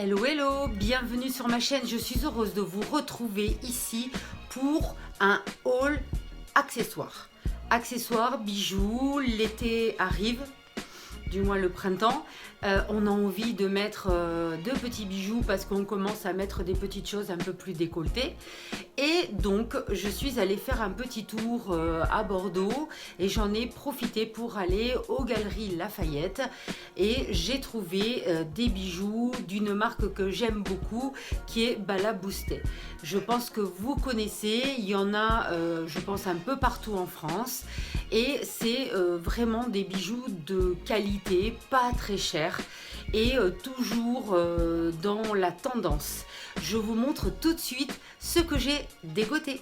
Hello hello, bienvenue sur ma chaîne, je suis heureuse de vous retrouver ici pour un haul accessoires. Accessoires, bijoux, l'été arrive, du moins le printemps. On a envie de mettre de petits bijoux parce qu'on commence à mettre des petites choses un peu plus décolletées. Et donc je suis allée faire un petit tour à Bordeaux et j'en ai profité pour aller aux Galeries Lafayette et j'ai trouvé des bijoux d'une marque que j'aime beaucoup qui est Balaboustet. Je pense que vous connaissez, il y en a je pense un peu partout en France et c'est vraiment des bijoux de qualité, pas très cher et toujours dans la tendance. Je vous montre tout de suite ce que j'ai dégoté.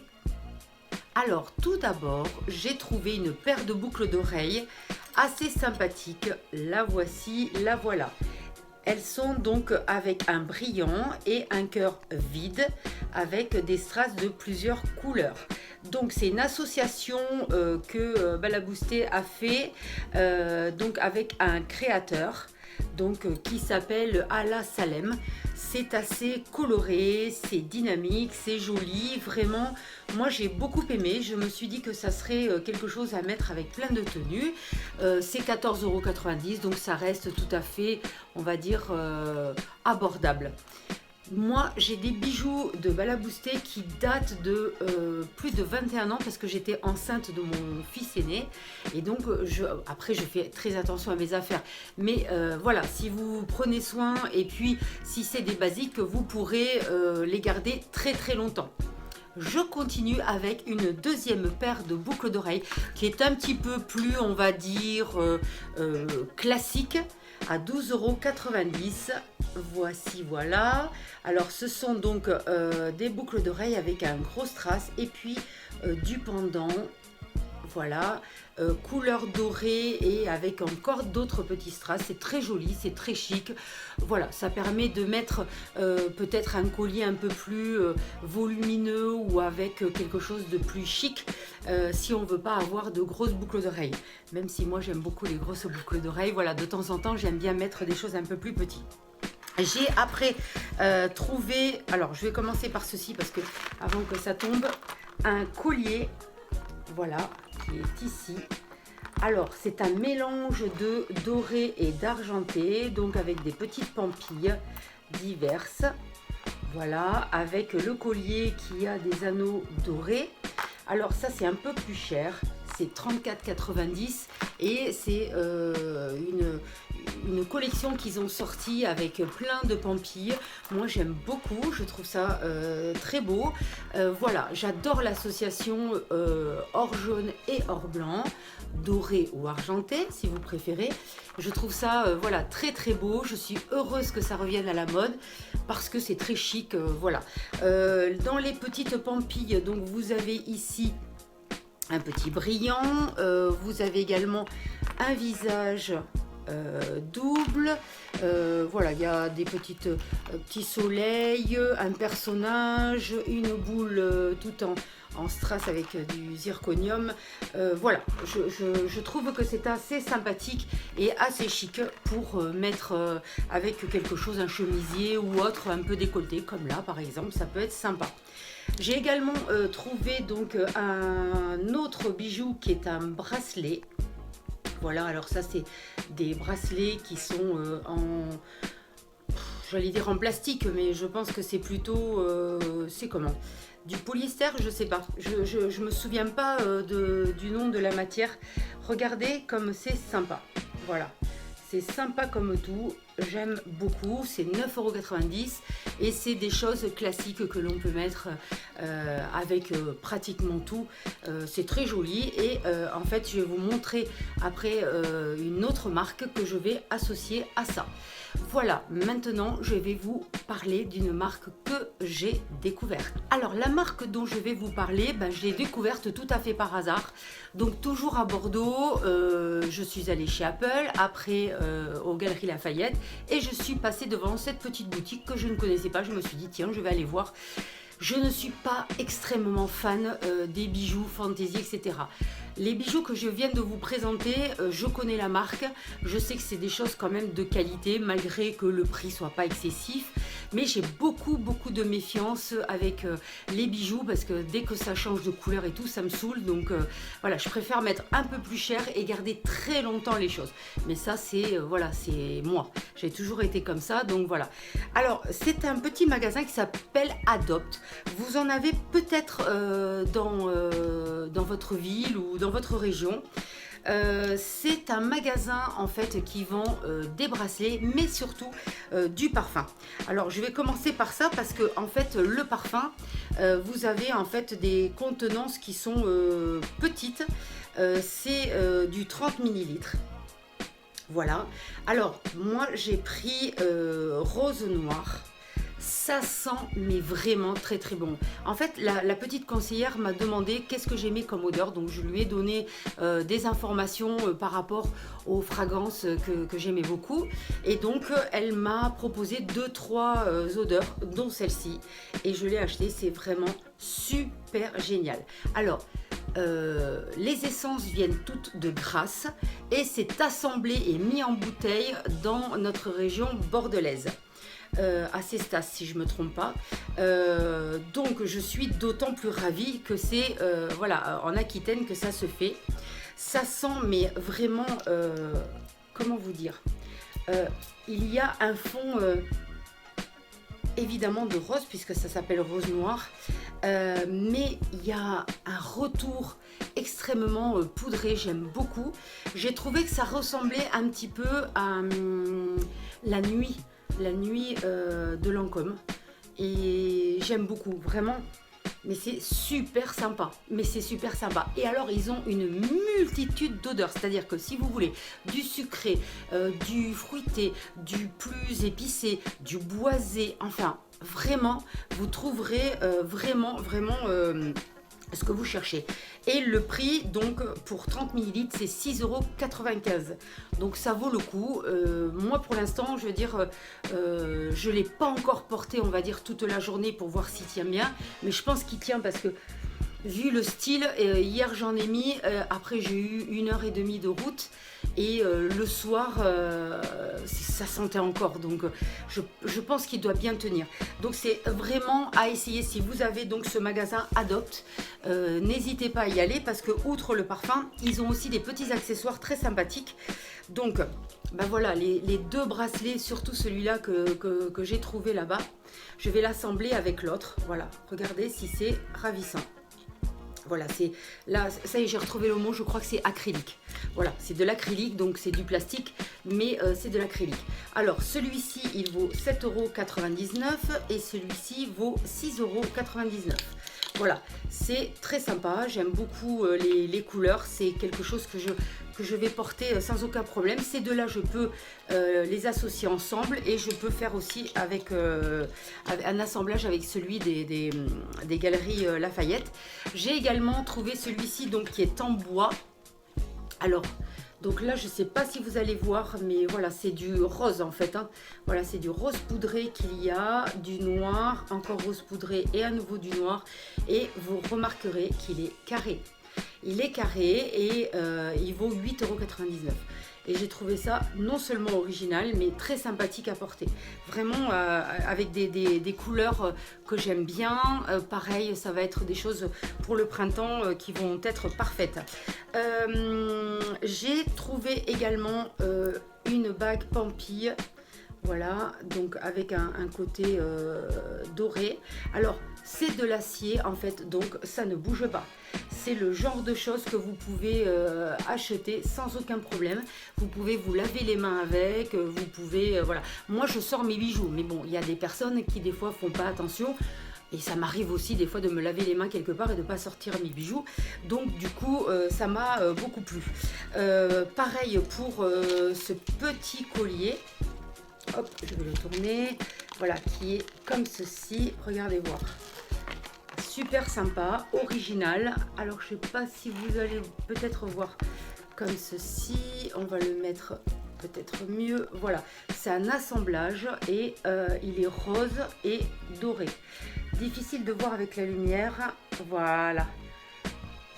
Alors tout d'abord, j'ai trouvé une paire de boucles d'oreilles assez sympathique. La voici, la voilà. Elles sont donc avec un brillant et un cœur vide avec des strass de plusieurs couleurs. Donc c'est une association que Balaboustet a fait donc avec un créateur qui s'appelle Ala Salem. C'est assez coloré, c'est dynamique, c'est joli, vraiment moi j'ai beaucoup aimé. Je me suis dit que ça serait quelque chose à mettre avec plein de tenues. C'est 14,90 €, donc ça reste tout à fait, on va dire, abordable. Moi, j'ai des bijoux de Balaboustet qui datent de plus de 21 ans parce que j'étais enceinte de mon fils aîné. Et donc, après, je fais très attention à mes affaires. Mais voilà, si vous prenez soin et puis si c'est des basiques, vous pourrez les garder très très longtemps. Je continue avec une deuxième paire de boucles d'oreilles qui est un petit peu plus, on va dire, classique, à 12,90 €. Voici, voilà. Alors ce sont donc des boucles d'oreilles avec un gros strass et puis du pendant. Voilà, couleur dorée et avec encore d'autres petits strass. C'est très joli, c'est très chic. Voilà, ça permet de mettre peut-être un collier un peu plus volumineux ou avec quelque chose de plus chic si on ne veut pas avoir de grosses boucles d'oreilles. Même si moi j'aime beaucoup les grosses boucles d'oreilles, voilà, de temps en temps j'aime bien mettre des choses un peu plus petites. J'ai après trouvé, alors je vais commencer par ceci parce que avant que ça tombe, un collier, voilà, qui est ici. Alors c'est un mélange de doré et d'argenté, donc avec des petites pampilles diverses. Voilà, avec le collier qui a des anneaux dorés. Alors ça c'est un peu plus cher, c'est 34,90 € et c'est une collection qu'ils ont sortie avec plein de pampilles. Moi j'aime beaucoup, je trouve ça très beau. Voilà, j'adore l'association or jaune et or blanc, doré ou argenté si vous préférez. Je trouve ça voilà, très très beau. Je suis heureuse que ça revienne à la mode parce que c'est très chic. Voilà. Dans les petites pampilles, donc vous avez ici un petit brillant, vous avez également un visage double, voilà, il y a des petits soleils, un personnage, une boule tout en strass avec du zirconium. Voilà, je trouve que c'est assez sympathique et assez chic pour mettre avec quelque chose, un chemisier ou autre un peu décolleté, comme là par exemple, ça peut être sympa. J'ai également trouvé donc un autre bijou qui est un bracelet. Voilà, alors ça c'est des bracelets qui sont j'allais dire en plastique, mais je pense que c'est plutôt, c'est comment? Du polyester, je sais pas. Je me souviens pas du nom de la matière. Regardez comme c'est sympa. Voilà, c'est sympa comme tout. J'aime beaucoup, c'est 9,90 € et c'est des choses classiques que l'on peut mettre avec pratiquement tout. C'est très joli et en fait je vais vous montrer après une autre marque que je vais associer à ça. Voilà, maintenant je vais vous parler d'une marque que j'ai découverte. Alors la marque dont je vais vous parler, je l'ai découverte tout à fait par hasard. Donc toujours à Bordeaux, je suis allée chez Apple, après aux Galeries Lafayette et je suis passée devant cette petite boutique que je ne connaissais pas. Je me suis dit tiens, je vais aller voir Je ne suis pas extrêmement fan des bijoux fantaisie, etc. Les bijoux que je viens de vous présenter, je connais la marque, je sais que c'est des choses quand même de qualité, malgré que le prix soit pas excessif, mais j'ai beaucoup de méfiance avec les bijoux, parce que dès que ça change de couleur et tout, ça me saoule, donc voilà, je préfère mettre un peu plus cher et garder très longtemps les choses. Mais ça, c'est voilà, c'est moi, j'ai toujours été comme ça, donc voilà. Alors, c'est un petit magasin qui s'appelle Adopt. Vous en avez peut-être dans votre ville ou dans votre région. C'est un magasin en fait qui vend des bracelets, mais surtout du parfum. Alors je vais commencer par ça parce que en fait le parfum, vous avez en fait des contenances qui sont petites. C'est du 30 millilitres. Voilà. Alors moi j'ai pris rose noir. Ça sent mais vraiment très bon. En fait, la petite conseillère m'a demandé qu'est-ce que j'aimais comme odeur. Donc je lui ai donné des informations par rapport aux fragrances que j'aimais beaucoup. Et donc elle m'a proposé 2-3 odeurs, dont celle-ci. Et je l'ai acheté, c'est vraiment super génial. Alors, les essences viennent toutes de Grasse et c'est assemblé et mis en bouteille dans notre région bordelaise. À Cestas si je me trompe pas, donc je suis d'autant plus ravie que c'est voilà, en Aquitaine que ça se fait. Ça sent mais vraiment comment vous dire, il y a un fond évidemment de rose puisque ça s'appelle rose noir, mais il y a un retour extrêmement poudré, j'aime beaucoup. J'ai trouvé que ça ressemblait un petit peu à la nuit de Lancôme, et j'aime beaucoup vraiment, mais c'est super sympa, et alors ils ont une multitude d'odeurs, c'est à dire que si vous voulez du sucré, du fruité, du plus épicé, du boisé, enfin vraiment vous trouverez vraiment ce que vous cherchez. Et le prix donc pour 30 millilitres c'est 6,95 €. Donc ça vaut le coup. Moi pour l'instant je veux dire je ne l'ai pas encore porté on va dire toute la journée pour voir s'il tient bien. Mais je pense qu'il tient parce que vu le style, hier j'en ai mis, après j'ai eu 1h30 de route et le soir ça sentait encore, donc je pense qu'il doit bien tenir. Donc c'est vraiment à essayer si vous avez donc ce magasin Adopt, n'hésitez pas à y aller parce que outre le parfum, ils ont aussi des petits accessoires très sympathiques. Donc ben voilà, les 2 bracelets, surtout celui-là que j'ai trouvé là-bas, je vais l'assembler avec l'autre. Voilà, regardez si c'est ravissant. Voilà, c'est là, ça y est, j'ai retrouvé le mot, je crois que c'est acrylique. Voilà, c'est de l'acrylique, donc c'est du plastique, mais c'est de l'acrylique. Alors, celui-ci, il vaut 7,99 € et celui-ci vaut 6,99 €. Voilà, c'est très sympa, j'aime beaucoup les couleurs, c'est quelque chose que je vais porter sans aucun problème. Ces deux-là, je peux les associer ensemble et je peux faire aussi avec un assemblage avec celui des Galeries Lafayette. J'ai également trouvé celui-ci donc qui est en bois. Alors, donc là, je ne sais pas si vous allez voir, mais voilà, c'est du rose en fait. Hein. Voilà, c'est du rose poudré qu'il y a, du noir, encore rose poudré et à nouveau du noir. Et vous remarquerez qu'il est carré. Il est carré et il vaut 8,99 €. Et j'ai trouvé ça non seulement original, mais très sympathique à porter. Vraiment avec des couleurs que j'aime bien. Pareil, ça va être des choses pour le printemps qui vont être parfaites. J'ai trouvé également une bague Pampille. Voilà, donc avec un côté doré. Alors, c'est de l'acier en fait, donc ça ne bouge pas. C'est le genre de choses que vous pouvez acheter sans aucun problème. Vous pouvez vous laver les mains avec, vous pouvez, voilà. Moi, je sors mes bijoux, mais bon, il y a des personnes qui des fois font pas attention. Et ça m'arrive aussi des fois de me laver les mains quelque part et de ne pas sortir mes bijoux. Donc du coup, ça m'a beaucoup plu. Pareil pour ce petit collier. Hop, je vais le tourner. Voilà, qui est comme ceci. Regardez voir. Super sympa, original. Alors, je ne sais pas si vous allez peut-être voir comme ceci. On va le mettre peut-être mieux. Voilà, c'est un assemblage et il est rose et doré. difficile de voir avec la lumière. Voilà.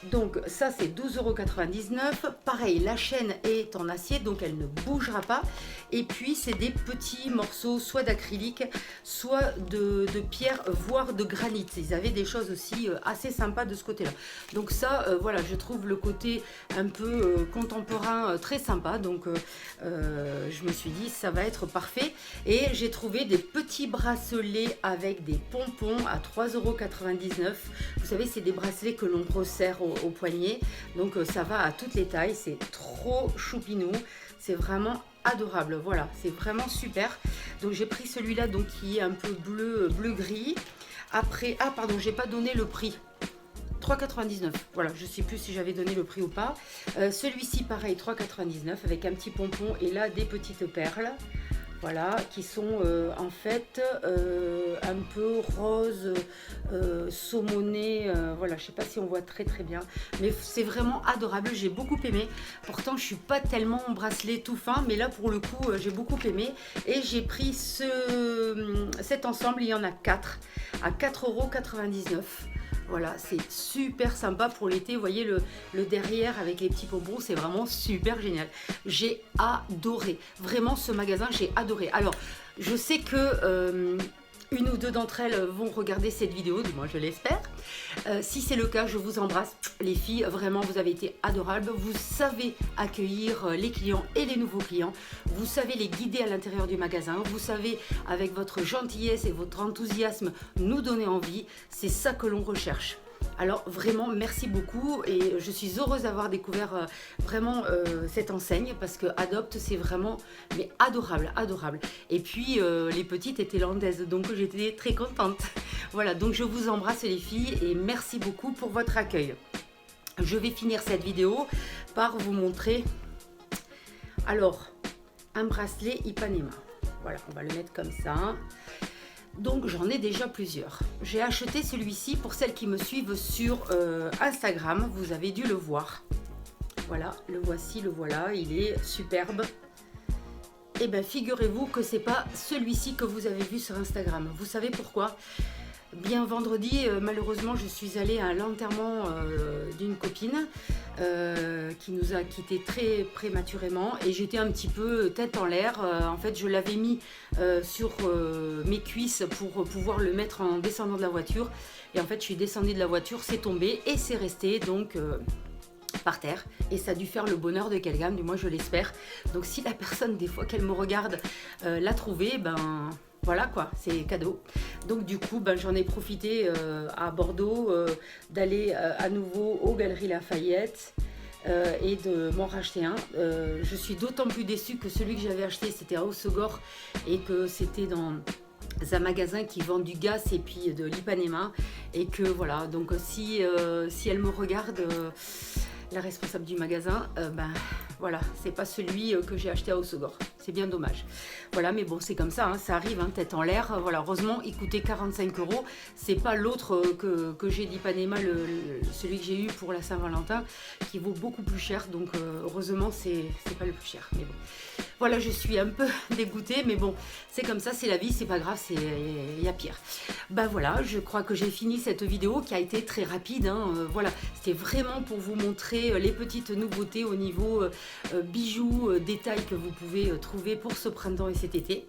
Donc ça c'est 12,99 €. Pareil, la chaîne est en acier, donc elle ne bougera pas. Et puis c'est des petits morceaux, soit d'acrylique, soit de pierre, voire de granit. Ils avaient des choses aussi assez sympas de ce côté-là. Donc ça, voilà, je trouve le côté un peu contemporain très sympa. Donc je me suis dit, ça va être parfait. Et j'ai trouvé des petits bracelets avec des pompons à 3,99 €. Vous savez, c'est des bracelets que l'on resserre au poignet, donc ça va à toutes les tailles, c'est trop choupinou, c'est vraiment adorable. Voilà, c'est vraiment super. Donc j'ai pris celui-là, donc qui est un peu bleu gris. Après, ah pardon, j'ai pas donné le prix. 3,99 €. Voilà, je sais plus si j'avais donné le prix ou pas. Celui-ci pareil, 3,99 € avec un petit pompon et là des petites perles. Voilà, qui sont en fait un peu rose, saumoné, voilà, je sais pas si on voit très bien, mais c'est vraiment adorable, j'ai beaucoup aimé. Pourtant je suis pas tellement bracelet tout fin, mais là pour le coup j'ai beaucoup aimé. Et j'ai pris cet ensemble, il y en a 4 à 4,99 €. Voilà, c'est super sympa pour l'été. Vous voyez le derrière avec les petits pompons, c'est vraiment super génial. J'ai adoré. Vraiment, ce magasin, j'ai adoré. Alors, je sais que une ou deux d'entre elles vont regarder cette vidéo, du moins je l'espère. Si c'est le cas, je vous embrasse les filles, vraiment vous avez été adorables, vous savez accueillir les clients et les nouveaux clients, vous savez les guider à l'intérieur du magasin, vous savez avec votre gentillesse et votre enthousiasme nous donner envie, c'est ça que l'on recherche. Alors vraiment merci beaucoup et je suis heureuse d'avoir découvert vraiment cette enseigne parce que Adopt c'est vraiment mais adorable, adorable. Et puis les petites étaient landaises donc j'étais très contente. Voilà, donc je vous embrasse les filles et merci beaucoup pour votre accueil. Je vais finir cette vidéo par vous montrer alors un bracelet Ipanema. Voilà, on va le mettre comme ça. Donc j'en ai déjà plusieurs. J'ai acheté celui-ci pour celles qui me suivent sur Instagram. Vous avez dû le voir. Voilà, le voici, le voilà. Il est superbe. Et bien figurez-vous que c'est pas celui-ci que vous avez vu sur Instagram. Vous savez pourquoi ? Bien vendredi, malheureusement, je suis allée à l'enterrement d'une copine qui nous a quittés très prématurément et j'étais un petit peu tête en l'air. En fait, je l'avais mis sur mes cuisses pour pouvoir le mettre en descendant de la voiture. Et en fait, je suis descendue de la voiture, c'est tombé et c'est resté donc par terre. Et ça a dû faire le bonheur de quelqu'un, du moins je l'espère. Donc si la personne, des fois qu'elle me regarde, l'a trouvé, ben... Voilà quoi, c'est cadeau. Donc du coup, ben, j'en ai profité à Bordeaux d'aller à nouveau aux Galeries Lafayette et de m'en racheter un. Je suis d'autant plus déçue que celui que j'avais acheté, c'était à Hossegor et que c'était dans un magasin qui vend du gaz et puis de l'Ipanema. Et que voilà, donc si elle me regarde... la responsable du magasin, ben voilà, c'est pas celui que j'ai acheté à Hossegor. C'est bien dommage. Voilà, mais bon, c'est comme ça, hein, ça arrive, hein, tête en l'air. Voilà, heureusement, il coûtait 45 €. C'est pas l'autre que j'ai d'Ipanema, celui que j'ai eu pour la Saint-Valentin, qui vaut beaucoup plus cher. Donc, heureusement, c'est pas le plus cher. Mais bon, voilà, je suis un peu dégoûtée, mais bon, c'est comme ça, c'est la vie, c'est pas grave, il y a pire. Ben voilà, je crois que j'ai fini cette vidéo qui a été très rapide. Hein, voilà, c'était vraiment pour vous montrer les petites nouveautés au niveau bijoux, détails que vous pouvez trouver pour ce printemps et cet été.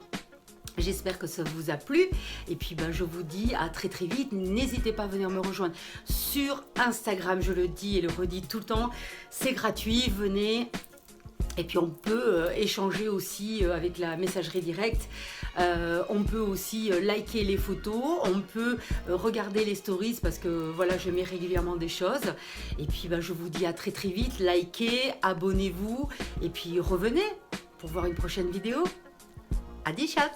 J'espère que ça vous a plu et puis ben, je vous dis à très vite. N'hésitez pas à venir me rejoindre sur Instagram, je le dis et le redis tout le temps, c'est gratuit, venez. Et puis on peut échanger aussi avec la messagerie directe, on peut aussi liker les photos, on peut regarder les stories parce que voilà, je mets régulièrement des choses. Et puis ben, je vous dis à très vite, likez, abonnez-vous et puis revenez pour voir une prochaine vidéo. Adi chats!